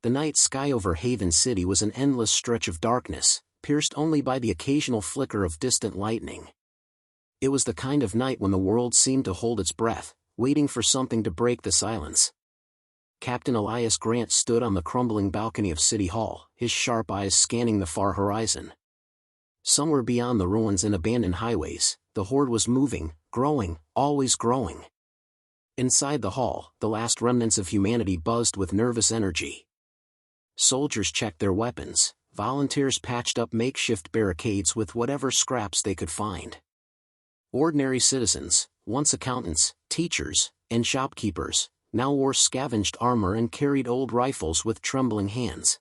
the night sky over Haven City was an endless stretch of darkness, pierced only by the occasional flicker of distant lightning. It was the kind of night when the world seemed to hold its breath, waiting for something to break the silence. Captain Elias Grant stood on the crumbling balcony of City Hall, his sharp eyes scanning the far horizon. Somewhere beyond the ruins and abandoned highways, the Horde was moving, growing, always growing. Inside the hall, the last remnants of humanity buzzed with nervous energy. Soldiers checked their weapons, volunteers patched up makeshift barricades with whatever scraps they could find. Ordinary citizens, once accountants, teachers, and shopkeepers, now wore scavenged armor and carried old rifles with trembling hands.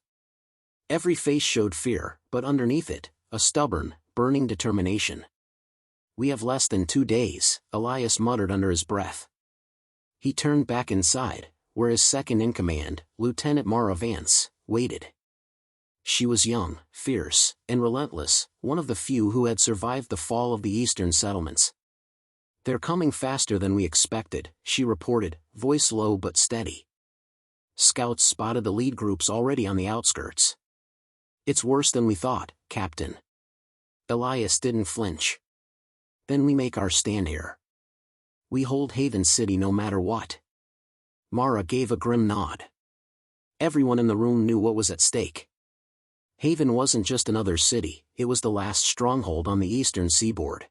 Every face showed fear, but underneath it, a stubborn, burning determination. "We have less than 2 days," Elias muttered under his breath. He turned back inside, where his second-in-command, Lieutenant Mara Vance, waited. She was young, fierce, and relentless, one of the few who had survived the fall of the eastern settlements. "They're coming faster than we expected," she reported, voice low but steady. Scouts spotted the lead groups already on the outskirts. "It's worse than we thought, Captain." Elias didn't flinch. "Then we make our stand here. We hold Haven City no matter what." Mara gave a grim nod. Everyone in the room knew what was at stake. Haven wasn't just another city, it was the last stronghold on the eastern seaboard.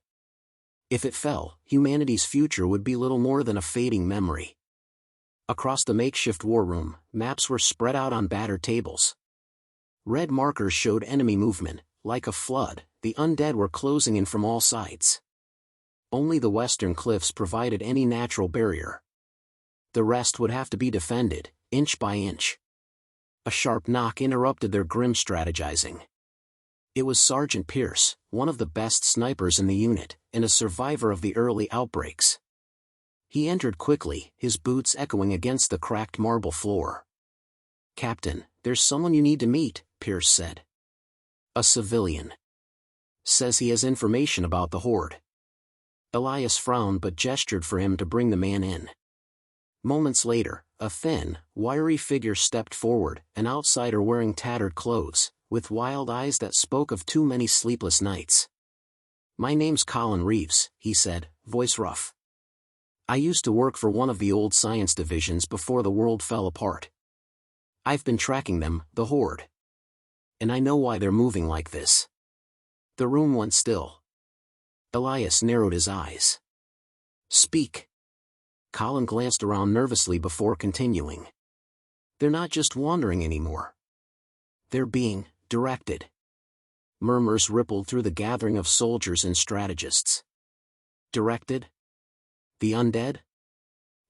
If it fell, humanity's future would be little more than a fading memory. Across the makeshift war room, maps were spread out on battered tables. Red markers showed enemy movement. Like a flood, the undead were closing in from all sides. Only the western cliffs provided any natural barrier. The rest would have to be defended, inch by inch. A sharp knock interrupted their grim strategizing. It was Sergeant Pierce, one of the best snipers in the unit, and a survivor of the early outbreaks. He entered quickly, his boots echoing against the cracked marble floor. "Captain, there's someone you need to meet," Pierce said. "A civilian. Says he has information about the Horde." Elias frowned but gestured for him to bring the man in. Moments later, a thin, wiry figure stepped forward, an outsider wearing tattered clothes, with wild eyes that spoke of too many sleepless nights. "My name's Colin Reeves," he said, voice rough. "I used to work for one of the old science divisions before the world fell apart. I've been tracking them, the Horde. And I know why they're moving like this." The room went still. Elias narrowed his eyes. "Speak." Colin glanced around nervously before continuing. "They're not just wandering anymore. They're being directed." Murmurs rippled through the gathering of soldiers and strategists. Directed? The undead?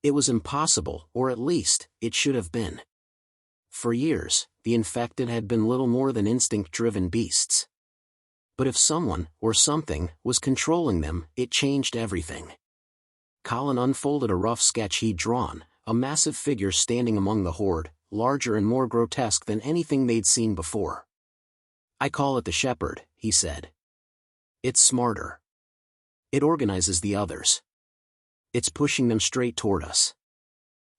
It was impossible, or at least, it should have been. For years, the infected had been little more than instinct-driven beasts. But if someone, or something, was controlling them, it changed everything. Colin unfolded a rough sketch he'd drawn, a massive figure standing among the Horde, larger and more grotesque than anything they'd seen before. "I call it the Shepherd," he said. "It's smarter. It organizes the others. It's pushing them straight toward us."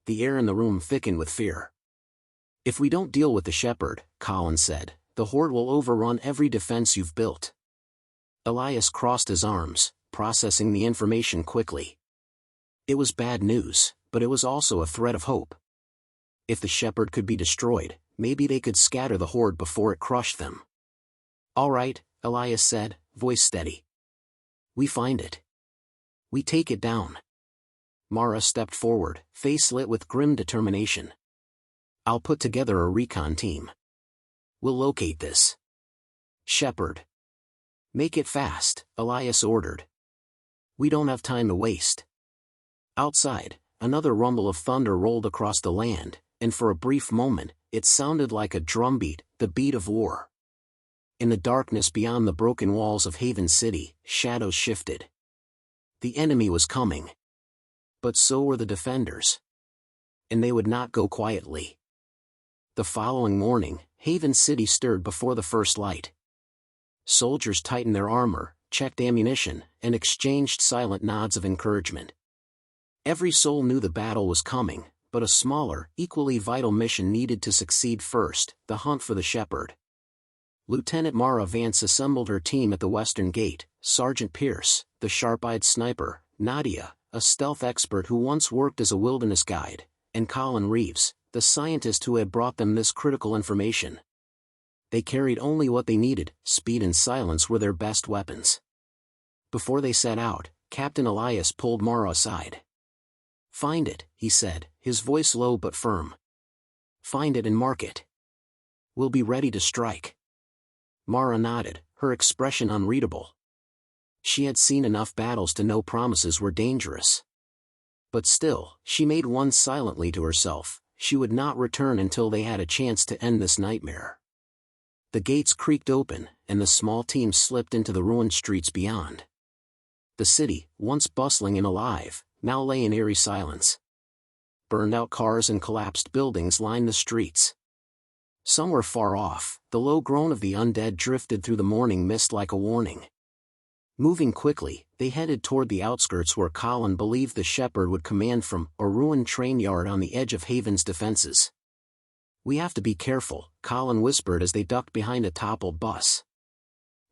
The air in the room thickened with fear. "If we don't deal with the Shepherd," Colin said, "the Horde will overrun every defense you've built." Elias crossed his arms, processing the information quickly. It was bad news, but it was also a thread of hope. If the Shepherd could be destroyed, maybe they could scatter the Horde before it crushed them. "All right," Elias said, voice steady. "We find it. We take it down." Mara stepped forward, face lit with grim determination. "I'll put together a recon team. We'll locate this Shepherd." "Make it fast," Elias ordered. "We don't have time to waste." Outside, another rumble of thunder rolled across the land, and for a brief moment, it sounded like a drumbeat, the beat of war. In the darkness beyond the broken walls of Haven City, shadows shifted. The enemy was coming. But so were the defenders. And they would not go quietly. The following morning, Haven City stirred before the first light. Soldiers tightened their armor, checked ammunition, and exchanged silent nods of encouragement. Every soul knew the battle was coming, but a smaller, equally vital mission needed to succeed first: the hunt for the shepherd. Lieutenant Mara Vance assembled her team at the western gate: Sergeant Pierce, the sharp-eyed sniper; Nadia, a stealth expert who once worked as a wilderness guide; and Colin Reeves, the scientist who had brought them this critical information. They carried only what they needed: speed and silence were their best weapons. Before they set out, Captain Elias pulled Mara aside. "Find it," he said, his voice low but firm. "Find it and mark it. We'll be ready to strike." Mara nodded, her expression unreadable. She had seen enough battles to know promises were dangerous. But still, she made one silently to herself: she would not return until they had a chance to end this nightmare. The gates creaked open, and the small team slipped into the ruined streets beyond. The city, once bustling and alive, now lay in eerie silence. Burned-out cars and collapsed buildings lined the streets. Somewhere far off, the low groan of the undead drifted through the morning mist like a warning. Moving quickly, they headed toward the outskirts where Colin believed the shepherd would command from, a ruined train yard on the edge of Haven's defenses. "We have to be careful," Colin whispered as they ducked behind a toppled bus.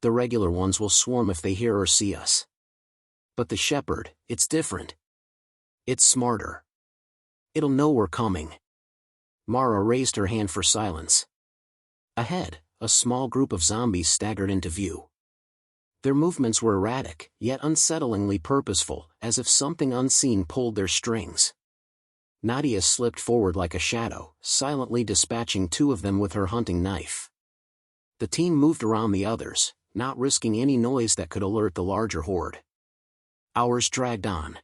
"The regular ones will swarm if they hear or see us. But the shepherd, it's different. It's smarter. It'll know we're coming." Mara raised her hand for silence. Ahead, a small group of zombies staggered into view. Their movements were erratic, yet unsettlingly purposeful, as if something unseen pulled their strings. Nadia slipped forward like a shadow, silently dispatching two of them with her hunting knife. The team moved around the others, not risking any noise that could alert the larger horde. Hours dragged on.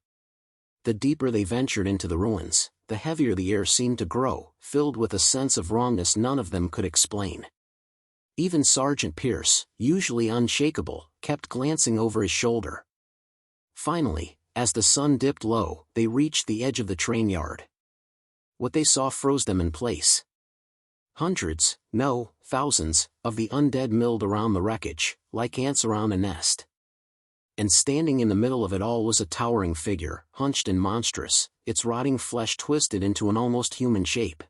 The deeper they ventured into the ruins, the heavier the air seemed to grow, filled with a sense of wrongness none of them could explain. Even Sergeant Pierce, usually unshakable, kept glancing over his shoulder. Finally, as the sun dipped low, they reached the edge of the train yard. What they saw froze them in place. Hundreds, no, thousands, of the undead milled around the wreckage, like ants around a nest. And standing in the middle of it all was a towering figure, hunched and monstrous, its rotting flesh twisted into an almost human shape.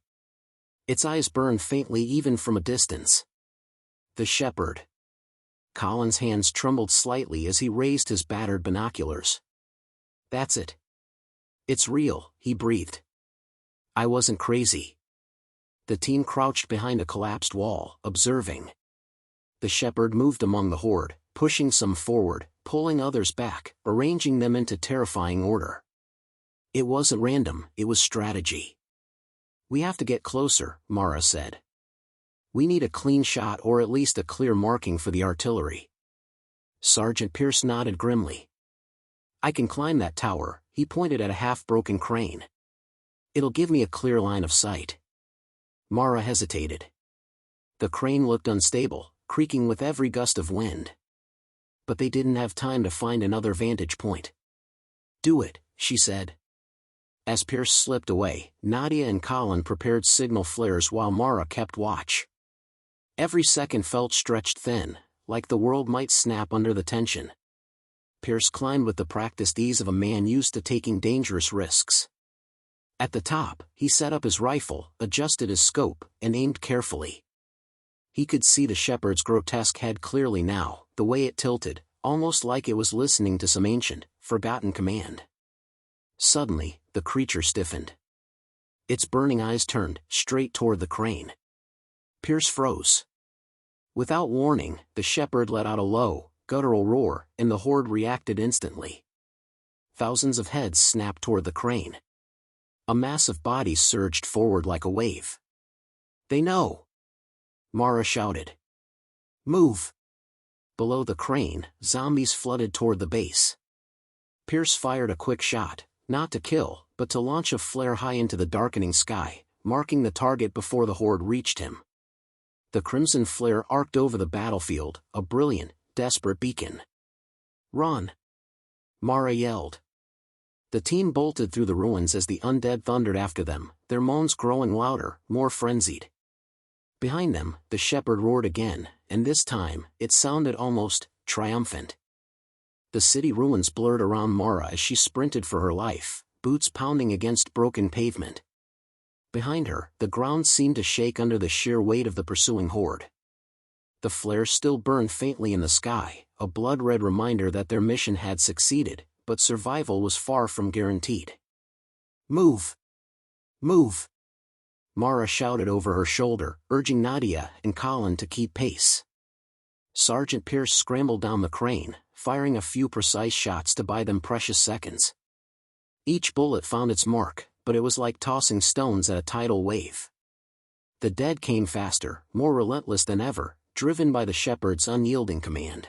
Its eyes burned faintly even from a distance. The shepherd. Colin's hands trembled slightly as he raised his battered binoculars. "That's it. It's real," he breathed. "I wasn't crazy." The team crouched behind a collapsed wall, observing. The shepherd moved among the horde, pushing some forward, pulling others back, arranging them into terrifying order. It wasn't random, it was strategy. "We have to get closer," Mara said. "We need a clean shot or at least a clear marking for the artillery." Sergeant Pierce nodded grimly. "I can climb that tower," he pointed at a half-broken crane. "It'll give me a clear line of sight." Mara hesitated. The crane looked unstable, creaking with every gust of wind. But they didn't have time to find another vantage point. "Do it," she said. As Pierce slipped away, Nadia and Colin prepared signal flares while Mara kept watch. Every second felt stretched thin, like the world might snap under the tension. Pierce climbed with the practiced ease of a man used to taking dangerous risks. At the top, he set up his rifle, adjusted his scope, and aimed carefully. He could see the shepherd's grotesque head clearly now, the way it tilted, almost like it was listening to some ancient, forgotten command. Suddenly, the creature stiffened. Its burning eyes turned straight toward the crane. Pierce froze. Without warning, the shepherd let out a low, guttural roar, and the horde reacted instantly. Thousands of heads snapped toward the crane. A mass of bodies surged forward like a wave. "They know!" Mara shouted. "Move!" Below the crane, zombies flooded toward the base. Pierce fired a quick shot, not to kill, but to launch a flare high into the darkening sky, marking the target before the horde reached him. The crimson flare arced over the battlefield, a brilliant, desperate beacon. "Run!" Mara yelled. The team bolted through the ruins as the undead thundered after them, their moans growing louder, more frenzied. Behind them, the shepherd roared again, and this time, it sounded almost triumphant. The city ruins blurred around Mara as she sprinted for her life, boots pounding against broken pavement. Behind her, the ground seemed to shake under the sheer weight of the pursuing horde. The flares still burned faintly in the sky, a blood-red reminder that their mission had succeeded, but survival was far from guaranteed. "Move! Move!" Mara shouted over her shoulder, urging Nadia and Colin to keep pace. Sergeant Pierce scrambled down the crane, firing a few precise shots to buy them precious seconds. Each bullet found its mark, but it was like tossing stones at a tidal wave. The dead came faster, more relentless than ever, driven by the shepherd's unyielding command.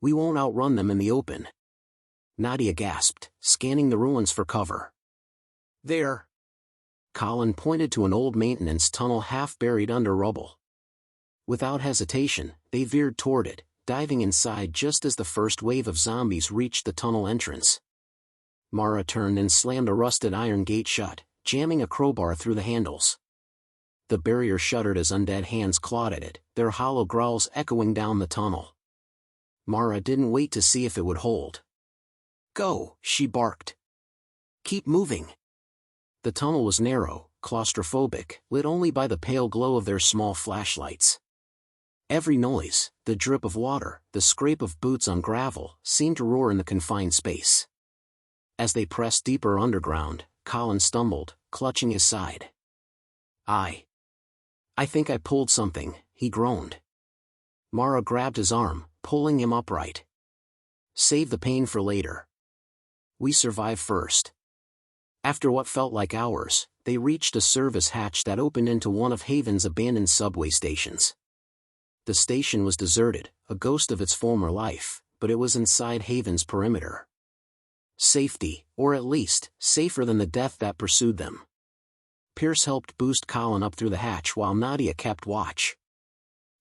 "We won't outrun them in the open." Nadia gasped, scanning the ruins for cover. "There!" Colin pointed to an old maintenance tunnel half buried under rubble. Without hesitation, they veered toward it, diving inside just as the first wave of zombies reached the tunnel entrance. Mara turned and slammed a rusted iron gate shut, jamming a crowbar through the handles. The barrier shuddered as undead hands clawed at it, their hollow growls echoing down the tunnel. Mara didn't wait to see if it would hold. "Go!" she barked. "Keep moving." The tunnel was narrow, claustrophobic, lit only by the pale glow of their small flashlights. Every noise, the drip of water, the scrape of boots on gravel, seemed to roar in the confined space. As they pressed deeper underground, Colin stumbled, clutching his side. I think I pulled something," he groaned. Mara grabbed his arm, pulling him upright. "Save the pain for later. We survive first." After what felt like hours, they reached a service hatch that opened into one of Haven's abandoned subway stations. The station was deserted, a ghost of its former life, but it was inside Haven's perimeter. Safety, or at least, safer than the death that pursued them. Pierce helped boost Colin up through the hatch while Nadia kept watch.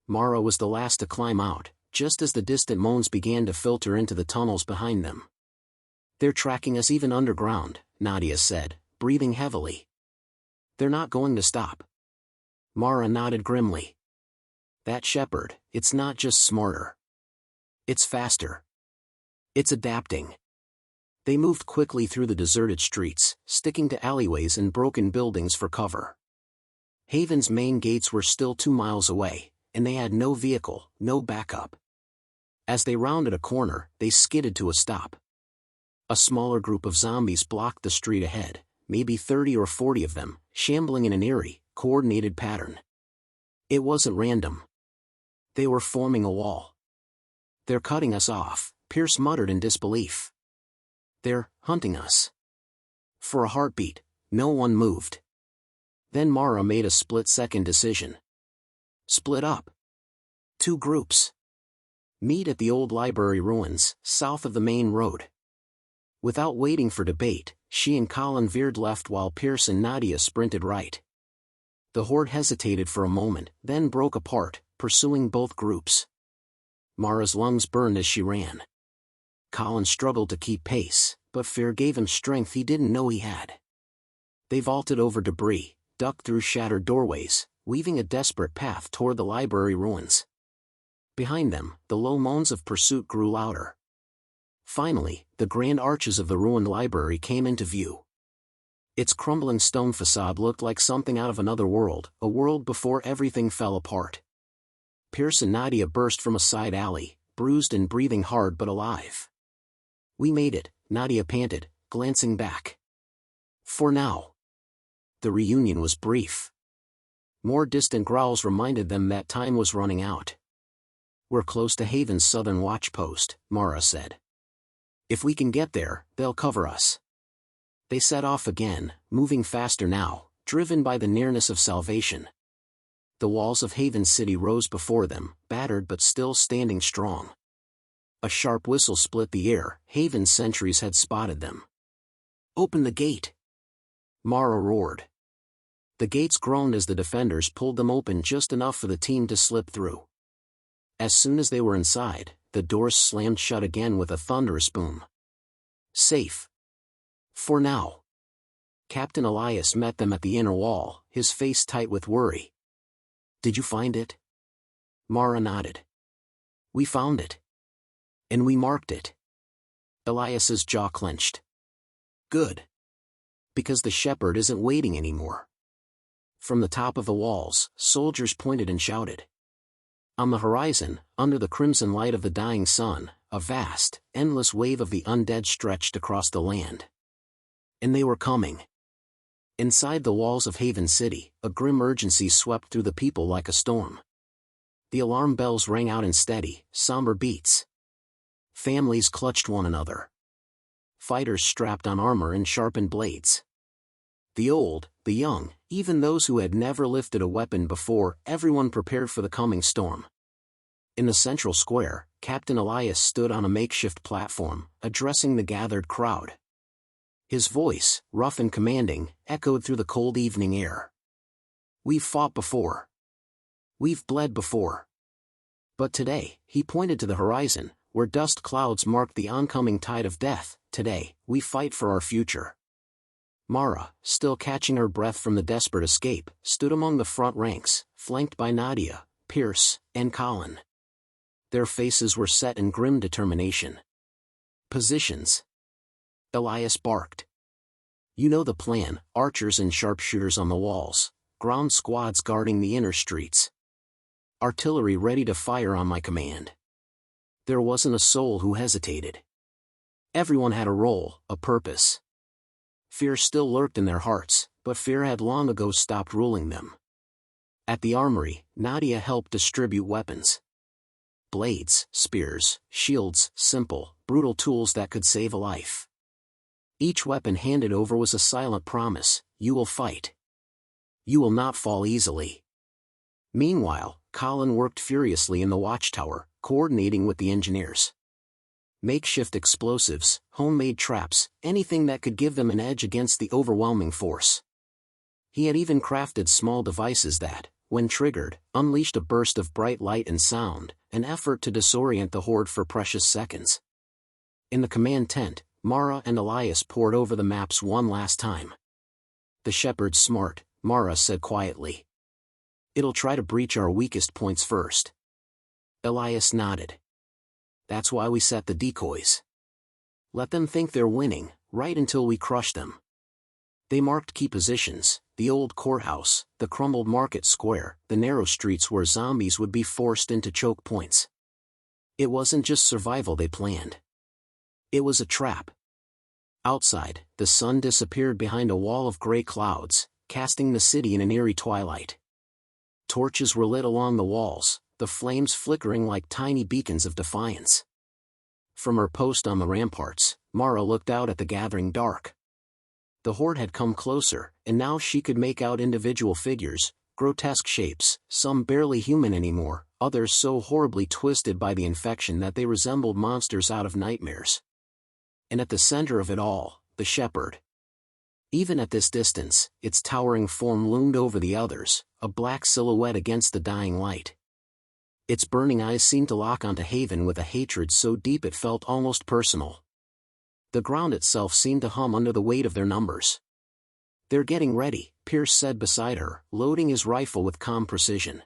Mara was the last to climb out, just as the distant moans began to filter into the tunnels behind them. "They're tracking us even underground," Nadia said, breathing heavily. "They're not going to stop." Mara nodded grimly. "That shepherd, it's not just smarter. It's faster. It's adapting." They moved quickly through the deserted streets, sticking to alleyways and broken buildings for cover. Haven's main gates were still 2 miles away, and they had no vehicle, no backup. As they rounded a corner, they skidded to a stop. A smaller group of zombies blocked the street ahead, maybe 30 or 40 of them, shambling in an eerie, coordinated pattern. It wasn't random. They were forming a wall. "They're cutting us off," Pierce muttered in disbelief. "They're hunting us." For a heartbeat, no one moved. Then Mara made a split-second decision. "Split up. 2 groups. Meet at the old library ruins, south of the main road." Without waiting for debate, she and Colin veered left while Pierce and Nadia sprinted right. The horde hesitated for a moment, then broke apart, pursuing both groups. Mara's lungs burned as she ran. Colin struggled to keep pace, but fear gave him strength he didn't know he had. They vaulted over debris, ducked through shattered doorways, weaving a desperate path toward the library ruins. Behind them, the low moans of pursuit grew louder. Finally, the grand arches of the ruined library came into view. Its crumbling stone facade looked like something out of another world, a world before everything fell apart. Pierce and Nadia burst from a side alley, bruised and breathing hard but alive. "We made it," Nadia panted, glancing back. "For now." The reunion was brief. More distant growls reminded them that time was running out. "We're close to Haven's southern watch post," Mara said. "If we can get there, they'll cover us." They set off again, moving faster now, driven by the nearness of salvation. The walls of Haven City rose before them, battered but still standing strong. A sharp whistle split the air. Haven's sentries had spotted them. "Open the gate!" Mara roared. The gates groaned as the defenders pulled them open just enough for the team to slip through. As soon as they were inside, the doors slammed shut again with a thunderous boom. "Safe. For now." Captain Elias met them at the inner wall, his face tight with worry. "Did you find it?" Mara nodded. "We found it. And we marked it." Elias's jaw clenched. "Good. Because the shepherd isn't waiting anymore. From the top of the walls, soldiers pointed and shouted. On the horizon, under the crimson light of the dying sun, a vast, endless wave of the undead stretched across the land. And they were coming. Inside the walls of Haven City, a grim urgency swept through the people like a storm. The alarm bells rang out in steady, somber beats. Families clutched one another. Fighters strapped on armor and sharpened blades. The old, the young, even those who had never lifted a weapon before, everyone prepared for the coming storm. In the central square, Captain Elias stood on a makeshift platform, addressing the gathered crowd. His voice, rough and commanding, echoed through the cold evening air. "We've fought before. We've bled before. But today," he pointed to the horizon, where dust clouds marked the oncoming tide of death, "today, we fight for our future." Mara, still catching her breath from the desperate escape, stood among the front ranks, flanked by Nadia, Pierce, and Colin. Their faces were set in grim determination. "Positions," Elias barked. "You know the plan, archers and sharpshooters on the walls, ground squads guarding the inner streets. Artillery ready to fire on my command." There wasn't a soul who hesitated. Everyone had a role, a purpose. Fear still lurked in their hearts, but fear had long ago stopped ruling them. At the armory, Nadia helped distribute weapons. Blades, spears, shields, simple, brutal tools that could save a life. Each weapon handed over was a silent promise: you will fight. You will not fall easily. Meanwhile, Colin worked furiously in the watchtower, coordinating with the engineers. Makeshift explosives, homemade traps, anything that could give them an edge against the overwhelming force. He had even crafted small devices that, when triggered, unleashed a burst of bright light and sound, an effort to disorient the Horde for precious seconds. In the command tent, Mara and Elias pored over the maps one last time. "The shepherd's smart," Mara said quietly. "It'll try to breach our weakest points first." Elias nodded. "That's why we set the decoys. Let them think they're winning, right until we crush them." They marked key positions: the old courthouse, the crumbled market square, the narrow streets where zombies would be forced into choke points. It wasn't just survival they planned. It was a trap. Outside, the sun disappeared behind a wall of gray clouds, casting the city in an eerie twilight. Torches were lit along the walls, the flames flickering like tiny beacons of defiance. From her post on the ramparts, Mara looked out at the gathering dark. The Horde had come closer, and now she could make out individual figures, grotesque shapes, some barely human anymore, others so horribly twisted by the infection that they resembled monsters out of nightmares. And at the center of it all, the shepherd. Even at this distance, its towering form loomed over the others, a black silhouette against the dying light. Its burning eyes seemed to lock onto Haven with a hatred so deep it felt almost personal. The ground itself seemed to hum under the weight of their numbers. "They're getting ready," Pierce said beside her, loading his rifle with calm precision.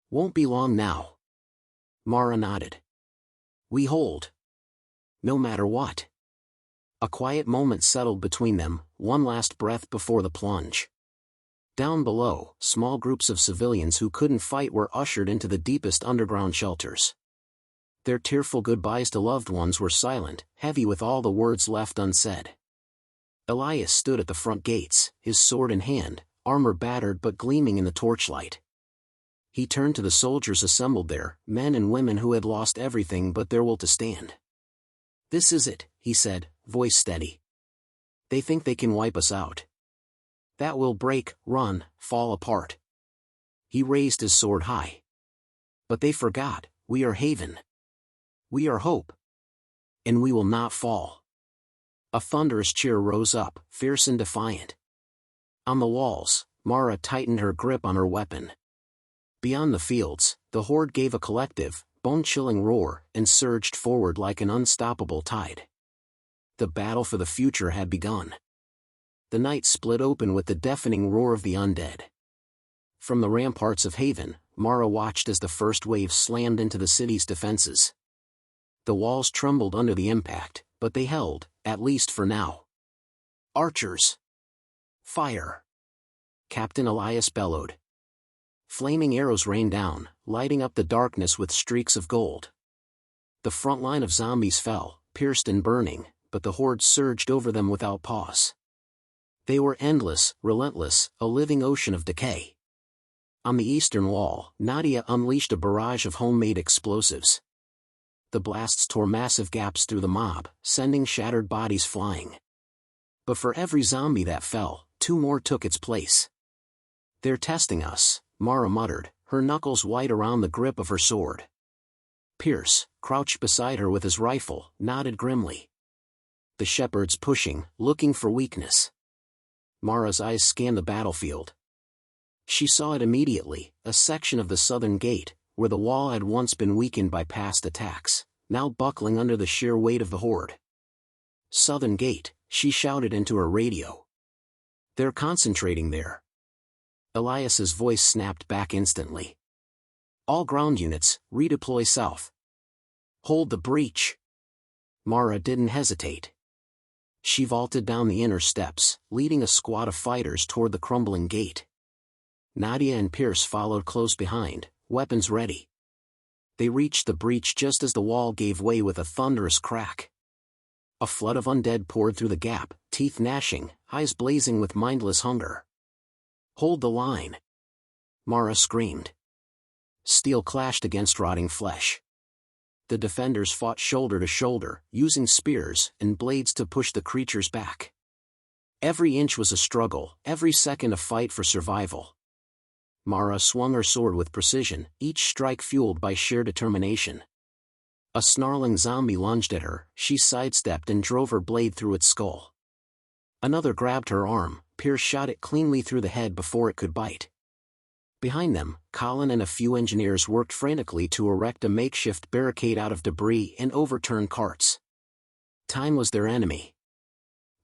"Won't be long now." Mara nodded. "We hold. No matter what." A quiet moment settled between them, one last breath before the plunge. Down below, small groups of civilians who couldn't fight were ushered into the deepest underground shelters. Their tearful goodbyes to loved ones were silent, heavy with all the words left unsaid. Elias stood at the front gates, his sword in hand, armor battered but gleaming in the torchlight. He turned to the soldiers assembled there, men and women who had lost everything but their will to stand. "This is it," he said, voice steady. "They think they can wipe us out. That will break, run, fall apart." He raised his sword high. "But they forgot, we are Haven. We are hope. And we will not fall." A thunderous cheer rose up, fierce and defiant. On the walls, Mara tightened her grip on her weapon. Beyond the fields, the Horde gave a collective, bone-chilling roar, and surged forward like an unstoppable tide. The battle for the future had begun. The night split open with the deafening roar of the undead. From the ramparts of Haven, Mara watched as the first wave slammed into the city's defenses. The walls trembled under the impact, but they held, at least for now. "Archers! Fire!" Captain Elias bellowed. Flaming arrows rained down, lighting up the darkness with streaks of gold. The front line of zombies fell, pierced and burning, but the horde surged over them without pause. They were endless, relentless, a living ocean of decay. On the eastern wall, Nadia unleashed a barrage of homemade explosives. The blasts tore massive gaps through the mob, sending shattered bodies flying. But for every zombie that fell, 2 more took its place. "They're testing us," Mara muttered, her knuckles white around the grip of her sword. Pierce, crouched beside her with his rifle, nodded grimly. The shepherd's pushing, looking for weakness. Mara's eyes scanned the battlefield. She saw it immediately, a section of the southern gate, where the wall had once been weakened by past attacks, now buckling under the sheer weight of the horde. "Southern gate," she shouted into her radio. "They're concentrating there." Elias's voice snapped back instantly. "All ground units, redeploy south. Hold the breach." Mara didn't hesitate. She vaulted down the inner steps, leading a squad of fighters toward the crumbling gate. Nadia and Pierce followed close behind, weapons ready. They reached the breach just as the wall gave way with a thunderous crack. A flood of undead poured through the gap, teeth gnashing, eyes blazing with mindless hunger. "Hold the line!" Mara screamed. Steel clashed against rotting flesh. The defenders fought shoulder to shoulder, using spears and blades to push the creatures back. Every inch was a struggle, every second a fight for survival. Mara swung her sword with precision, each strike fueled by sheer determination. A snarling zombie lunged at her, she sidestepped and drove her blade through its skull. Another grabbed her arm, Pierce shot it cleanly through the head before it could bite. Behind them, Colin and a few engineers worked frantically to erect a makeshift barricade out of debris and overturned carts. Time was their enemy.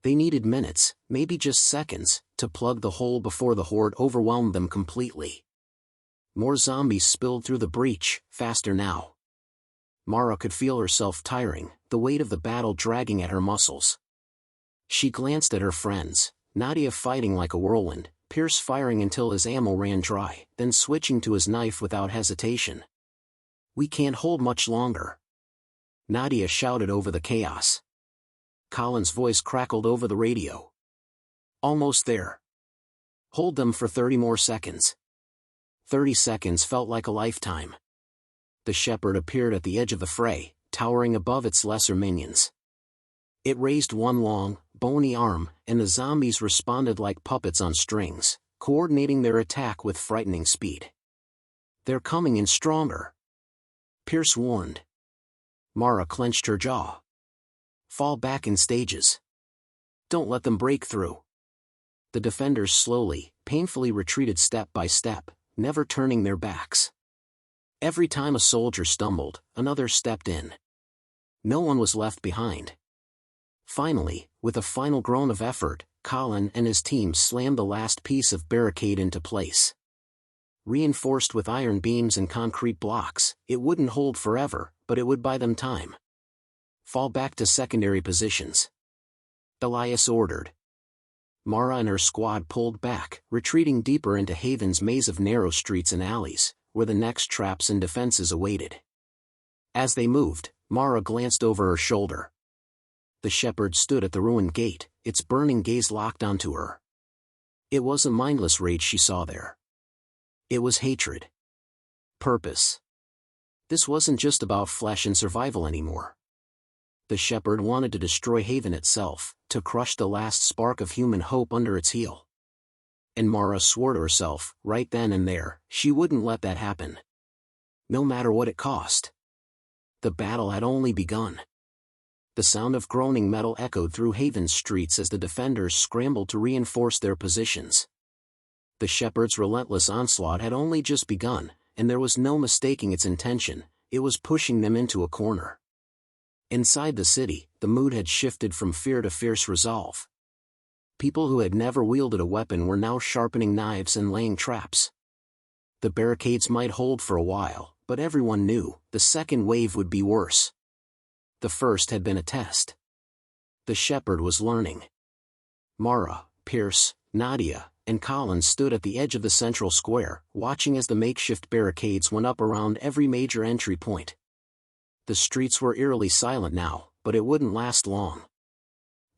They needed minutes, maybe just seconds, to plug the hole before the horde overwhelmed them completely. More zombies spilled through the breach, faster now. Mara could feel herself tiring, the weight of the battle dragging at her muscles. She glanced at her friends, Nadia fighting like a whirlwind, Pierce firing until his ammo ran dry, then switching to his knife without hesitation. "We can't hold much longer," Nadia shouted over the chaos. Colin's voice crackled over the radio. "Almost there. Hold them for 30 more seconds." 30 seconds felt like a lifetime. The shepherd appeared at the edge of the fray, towering above its lesser minions. It raised one long, bony arm, and the zombies responded like puppets on strings, coordinating their attack with frightening speed. "They're coming in stronger," Pierce warned. Mara clenched her jaw. "Fall back in stages. Don't let them break through." The defenders slowly, painfully retreated step by step, never turning their backs. Every time a soldier stumbled, another stepped in. No one was left behind. Finally, with a final groan of effort, Colin and his team slammed the last piece of barricade into place. Reinforced with iron beams and concrete blocks, it wouldn't hold forever, but it would buy them time. "Fall back to secondary positions," Elias ordered. Mara and her squad pulled back, retreating deeper into Haven's maze of narrow streets and alleys, where the next traps and defenses awaited. As they moved, Mara glanced over her shoulder. The shepherd stood at the ruined gate, its burning gaze locked onto her. It wasn't mindless rage she saw there. It was hatred. Purpose. This wasn't just about flesh and survival anymore. The shepherd wanted to destroy Haven itself, to crush the last spark of human hope under its heel. And Mara swore to herself, right then and there, she wouldn't let that happen. No matter what it cost. The battle had only begun. The sound of groaning metal echoed through Haven's streets as the defenders scrambled to reinforce their positions. The shepherd's relentless onslaught had only just begun, and there was no mistaking its intention, it was pushing them into a corner. Inside the city, the mood had shifted from fear to fierce resolve. People who had never wielded a weapon were now sharpening knives and laying traps. The barricades might hold for a while, but everyone knew, the second wave would be worse. The first had been a test. The shepherd was learning. Mara, Pierce, Nadia, and Colin stood at the edge of the central square, watching as the makeshift barricades went up around every major entry point. The streets were eerily silent now, but it wouldn't last long.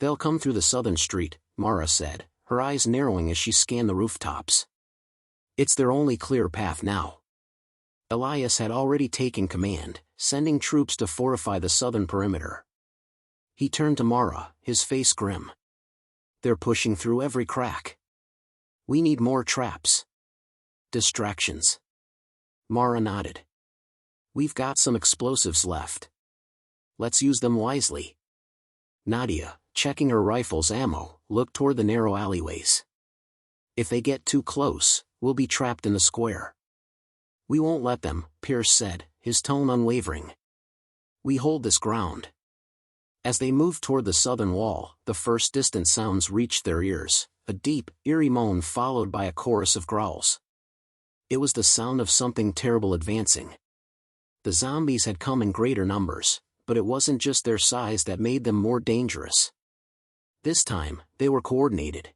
"They'll come through the southern street," Mara said, her eyes narrowing as she scanned the rooftops. "It's their only clear path now." Elias had already taken command, sending troops to fortify the southern perimeter. He turned to Mara, his face grim. "They're pushing through every crack. We need more traps." "Distractions." Mara nodded. "We've got some explosives left. Let's use them wisely." Nadia, checking her rifle's ammo, looked toward the narrow alleyways. "If they get too close, we'll be trapped in the square." "We won't let them," Pierce said, his tone unwavering. "We hold this ground." As they moved toward the southern wall, the first distant sounds reached their ears, a deep, eerie moan followed by a chorus of growls. It was the sound of something terrible advancing. The zombies had come in greater numbers, but it wasn't just their size that made them more dangerous. This time, they were coordinated.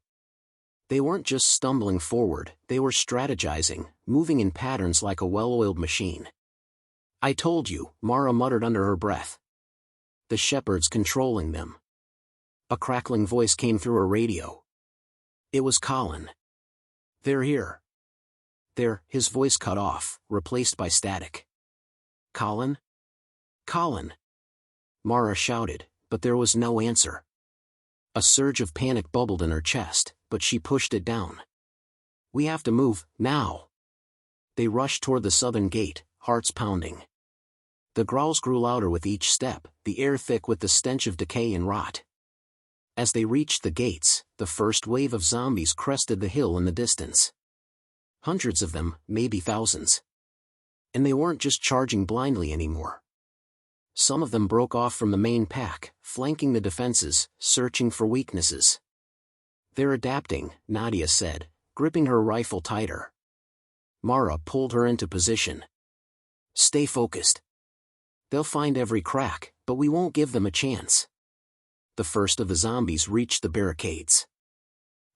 They weren't just stumbling forward, they were strategizing, moving in patterns like a well-oiled machine. "I told you," Mara muttered under her breath. "The shepherd's controlling them." A crackling voice came through her radio. It was Colin. "They're here." His voice cut off, replaced by static. "Colin? Colin!" Mara shouted, but there was no answer. A surge of panic bubbled in her chest, but she pushed it down. "We have to move, now." They rushed toward the southern gate, hearts pounding. The growls grew louder with each step, the air thick with the stench of decay and rot. As they reached the gates, the first wave of zombies crested the hill in the distance. Hundreds of them, maybe thousands. And they weren't just charging blindly anymore. Some of them broke off from the main pack, flanking the defenses, searching for weaknesses. "They're adapting," Nadia said, gripping her rifle tighter. Mara pulled her into position. "Stay focused. They'll find every crack, but we won't give them a chance." The first of the zombies reached the barricades.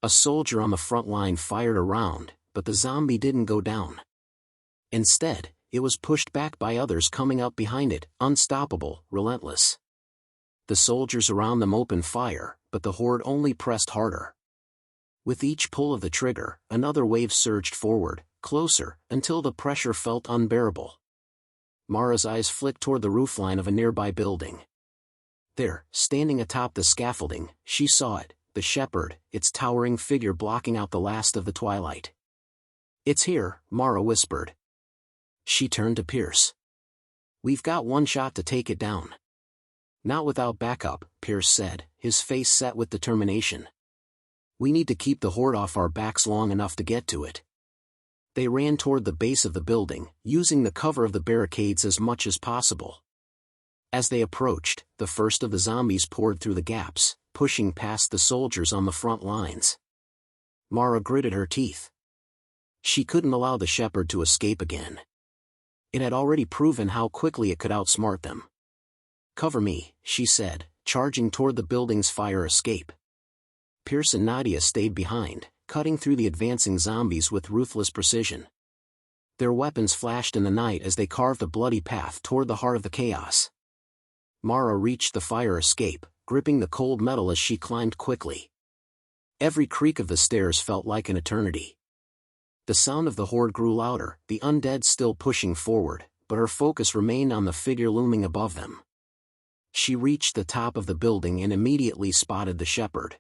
A soldier on the front line fired a round, but the zombie didn't go down. Instead, it was pushed back by others coming up behind it, unstoppable, relentless. The soldiers around them opened fire, but the horde only pressed harder. With each pull of the trigger, another wave surged forward, closer, until the pressure felt unbearable. Mara's eyes flicked toward the roofline of a nearby building. There, standing atop the scaffolding, she saw it, the shepherd, its towering figure blocking out the last of the twilight. "It's here," Mara whispered. She turned to Pierce. "We've got one shot to take it down." "Not without backup," Pierce said, his face set with determination. "We need to keep the horde off our backs long enough to get to it." They ran toward the base of the building, using the cover of the barricades as much as possible. As they approached, the first of the zombies poured through the gaps, pushing past the soldiers on the front lines. Mara gritted her teeth. She couldn't allow the shepherd to escape again. It had already proven how quickly it could outsmart them. "Cover me," she said, charging toward the building's fire escape. Pierce and Nadia stayed behind, cutting through the advancing zombies with ruthless precision. Their weapons flashed in the night as they carved a bloody path toward the heart of the chaos. Mara reached the fire escape, gripping the cold metal as she climbed quickly. Every creak of the stairs felt like an eternity. The sound of the horde grew louder, the undead still pushing forward, but her focus remained on the figure looming above them. She reached the top of the building and immediately spotted the shepherd.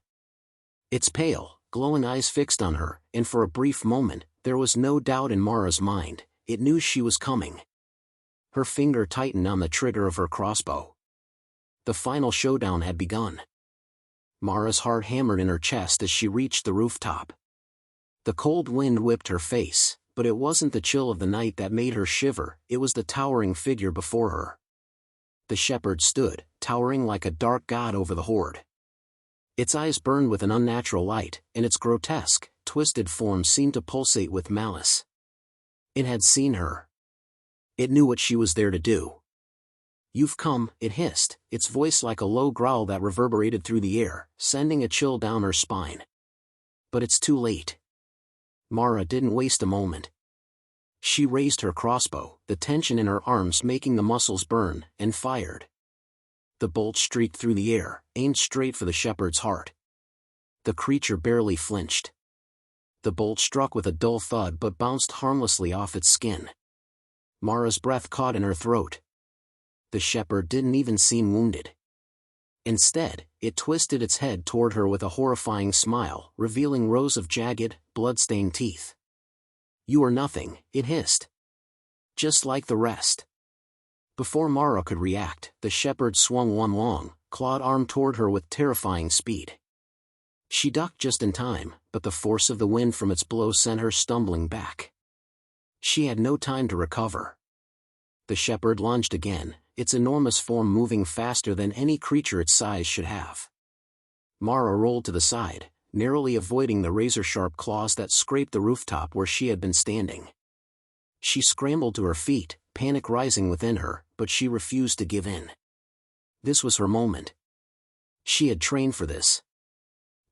Its pale, glowing eyes fixed on her, and for a brief moment, there was no doubt in Mara's mind, it knew she was coming. Her finger tightened on the trigger of her crossbow. The final showdown had begun. Mara's heart hammered in her chest as she reached the rooftop. The cold wind whipped her face, but it wasn't the chill of the night that made her shiver, it was the towering figure before her. The shepherd stood, towering like a dark god over the horde. Its eyes burned with an unnatural light, and its grotesque, twisted form seemed to pulsate with malice. It had seen her. It knew what she was there to do. "You've come," it hissed, its voice like a low growl that reverberated through the air, sending a chill down her spine. "But it's too late. Mara didn't waste a moment. She raised her crossbow, the tension in her arms making the muscles burn, and fired. The bolt streaked through the air, aimed straight for the shepherd's heart. The creature barely flinched. The bolt struck with a dull thud but bounced harmlessly off its skin. Mara's breath caught in her throat. The shepherd didn't even seem wounded. Instead, it twisted its head toward her with a horrifying smile, revealing rows of jagged, blood-stained teeth. "You are nothing," it hissed. "Just like the rest." Before Mara could react, the shepherd swung one long, clawed arm toward her with terrifying speed. She ducked just in time, but the force of the wind from its blow sent her stumbling back. She had no time to recover. The shepherd lunged again, its enormous form moving faster than any creature its size should have. Mara rolled to the side, narrowly avoiding the razor-sharp claws that scraped the rooftop where she had been standing. She scrambled to her feet, panic rising within her, but she refused to give in. This was her moment. She had trained for this.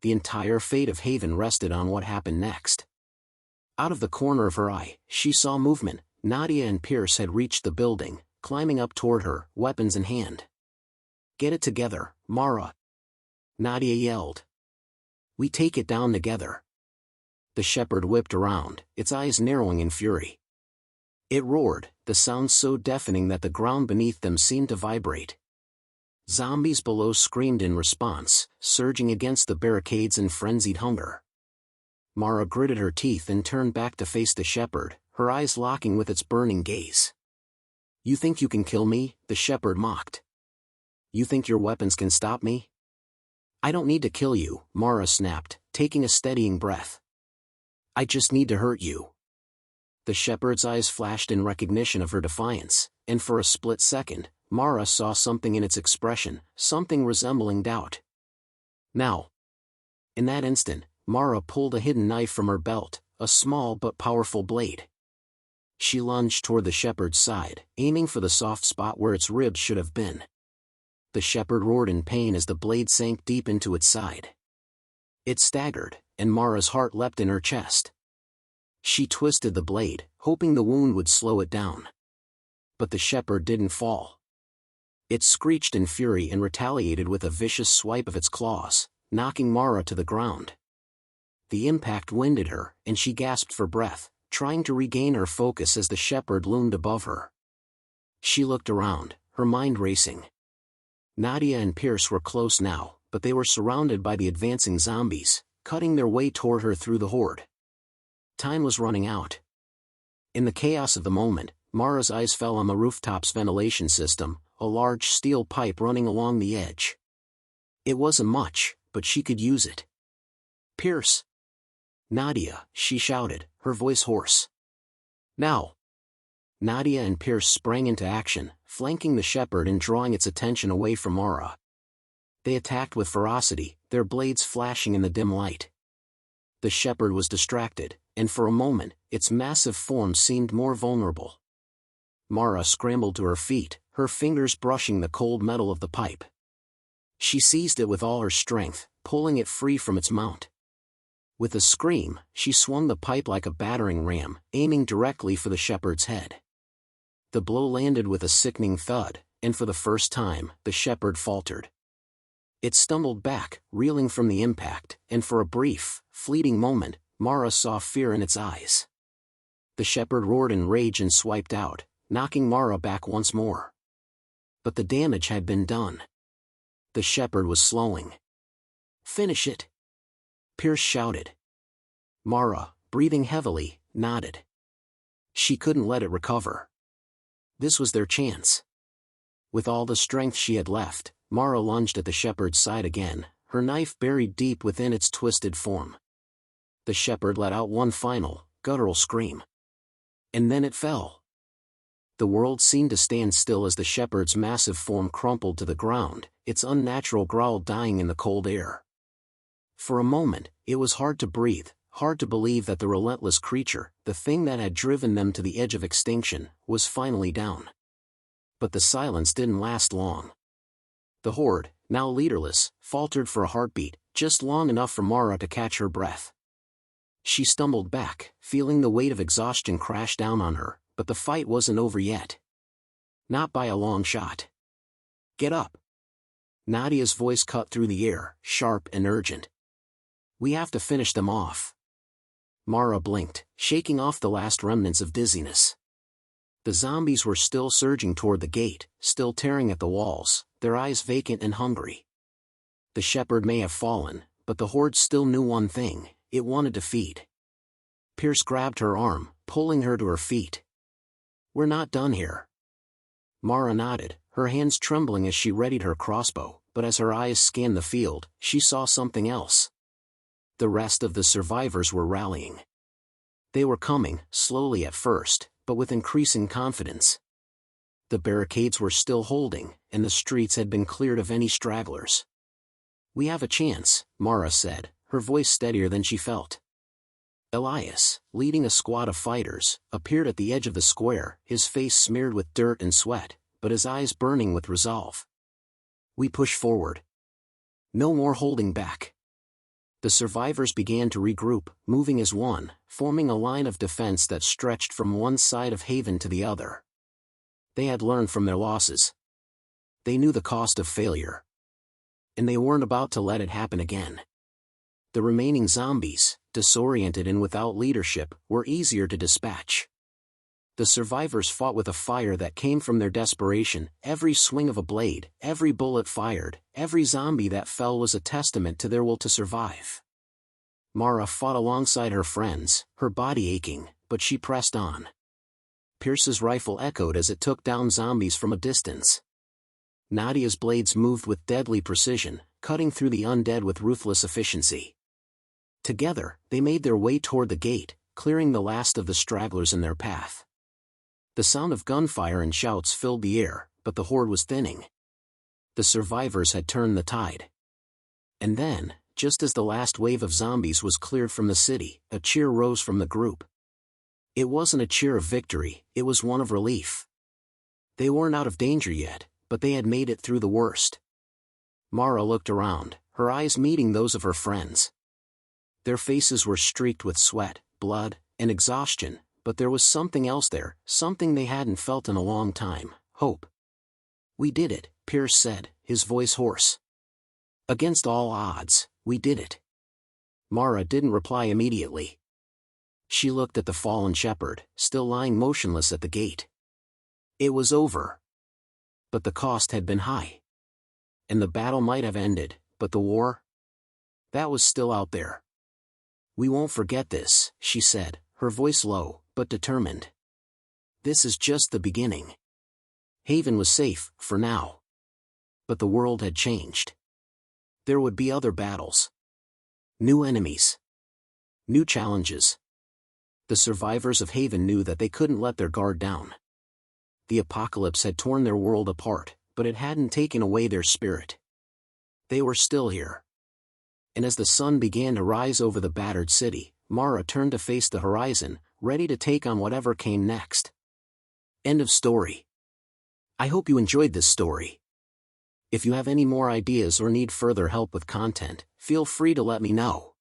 The entire fate of Haven rested on what happened next. Out of the corner of her eye, she saw movement. Nadia and Pierce had reached the building, climbing up toward her, weapons in hand. "Get it together, Mara," Nadia yelled. "We take it down together." The shepherd whipped around, its eyes narrowing in fury. It roared, the sound so deafening that the ground beneath them seemed to vibrate. Zombies below screamed in response, surging against the barricades in frenzied hunger. Mara gritted her teeth and turned back to face the shepherd, her eyes locking with its burning gaze. "You think you can kill me?" the shepherd mocked. "You think your weapons can stop me?" "I don't need to kill you," Mara snapped, taking a steadying breath. "I just need to hurt you." The shepherd's eyes flashed in recognition of her defiance, and for a split second, Mara saw something in its expression, something resembling doubt. "Now." In that instant, Mara pulled a hidden knife from her belt, a small but powerful blade. She lunged toward the shepherd's side, aiming for the soft spot where its ribs should have been. The shepherd roared in pain as the blade sank deep into its side. It staggered, and Mara's heart leapt in her chest. She twisted the blade, hoping the wound would slow it down. But the shepherd didn't fall. It screeched in fury and retaliated with a vicious swipe of its claws, knocking Mara to the ground. The impact winded her, and she gasped for breath, trying to regain her focus as the shepherd loomed above her. She looked around, her mind racing. Nadia and Pierce were close now, but they were surrounded by the advancing zombies, cutting their way toward her through the horde. Time was running out. In the chaos of the moment, Mara's eyes fell on the rooftop's ventilation system, a large steel pipe running along the edge. It wasn't much, but she could use it. "Pierce!" "Nadia," she shouted, her voice hoarse. "Now!" Nadia and Pierce sprang into action, flanking the shepherd and drawing its attention away from Mara. They attacked with ferocity, their blades flashing in the dim light. The shepherd was distracted, and for a moment, its massive form seemed more vulnerable. Mara scrambled to her feet, her fingers brushing the cold metal of the pipe. She seized it with all her strength, pulling it free from its mount. With a scream, she swung the pipe like a battering ram, aiming directly for the shepherd's head. The blow landed with a sickening thud, and for the first time, the shepherd faltered. It stumbled back, reeling from the impact, and for a brief, fleeting moment, Mara saw fear in its eyes. The shepherd roared in rage and swiped out, knocking Mara back once more. But the damage had been done. The shepherd was slowing. "Finish it!" Pierce shouted. Mara, breathing heavily, nodded. She couldn't let it recover. This was their chance. With all the strength she had left, Mara lunged at the shepherd's side again, her knife buried deep within its twisted form. The shepherd let out one final, guttural scream. And then it fell. The world seemed to stand still as the shepherd's massive form crumpled to the ground, its unnatural growl dying in the cold air. For a moment, it was hard to breathe, hard to believe that the relentless creature, the thing that had driven them to the edge of extinction, was finally down. But the silence didn't last long. The horde, now leaderless, faltered for a heartbeat, just long enough for Mara to catch her breath. She stumbled back, feeling the weight of exhaustion crash down on her, but the fight wasn't over yet. Not by a long shot. Get up. Nadia's voice cut through the air, sharp and urgent. We have to finish them off. Mara blinked, shaking off the last remnants of dizziness. The zombies were still surging toward the gate, still tearing at the walls, their eyes vacant and hungry. The shepherd may have fallen, but the horde still knew one thing: it wanted to feed. Pierce grabbed her arm, pulling her to her feet. We're not done here. Mara nodded, her hands trembling as she readied her crossbow, but as her eyes scanned the field, she saw something else. The rest of the survivors were rallying. They were coming, slowly at first, but with increasing confidence. The barricades were still holding, and the streets had been cleared of any stragglers. We have a chance, Mara said, her voice steadier than she felt. Elias, leading a squad of fighters, appeared at the edge of the square, his face smeared with dirt and sweat, but his eyes burning with resolve. We push forward. No more holding back. The survivors began to regroup, moving as one, forming a line of defense that stretched from one side of Haven to the other. They had learned from their losses. They knew the cost of failure. And they weren't about to let it happen again. The remaining zombies, disoriented and without leadership, were easier to dispatch. The survivors fought with a fire that came from their desperation. Every swing of a blade, every bullet fired, every zombie that fell was a testament to their will to survive. Mara fought alongside her friends, her body aching, but she pressed on. Pierce's rifle echoed as it took down zombies from a distance. Nadia's blades moved with deadly precision, cutting through the undead with ruthless efficiency. Together, they made their way toward the gate, clearing the last of the stragglers in their path. The sound of gunfire and shouts filled the air, but the horde was thinning. The survivors had turned the tide. And then, just as the last wave of zombies was cleared from the city, a cheer rose from the group. It wasn't a cheer of victory, it was one of relief. They weren't out of danger yet, but they had made it through the worst. Mara looked around, her eyes meeting those of her friends. Their faces were streaked with sweat, blood, and exhaustion, but there was something else there, something they hadn't felt in a long time: hope. We did it, Pierce said, his voice hoarse. Against all odds, we did it. Mara didn't reply immediately. She looked at the fallen shepherd, still lying motionless at the gate. It was over. But the cost had been high. And the battle might have ended, but the war? That was still out there. We won't forget this, she said, her voice low, but determined. This is just the beginning. Haven was safe, for now. But the world had changed. There would be other battles. New enemies. New challenges. The survivors of Haven knew that they couldn't let their guard down. The apocalypse had torn their world apart, but it hadn't taken away their spirit. They were still here. And as the sun began to rise over the battered city, Mara turned to face the horizon, ready to take on whatever came next. End of story. I hope you enjoyed this story. If you have any more ideas or need further help with content, feel free to let me know.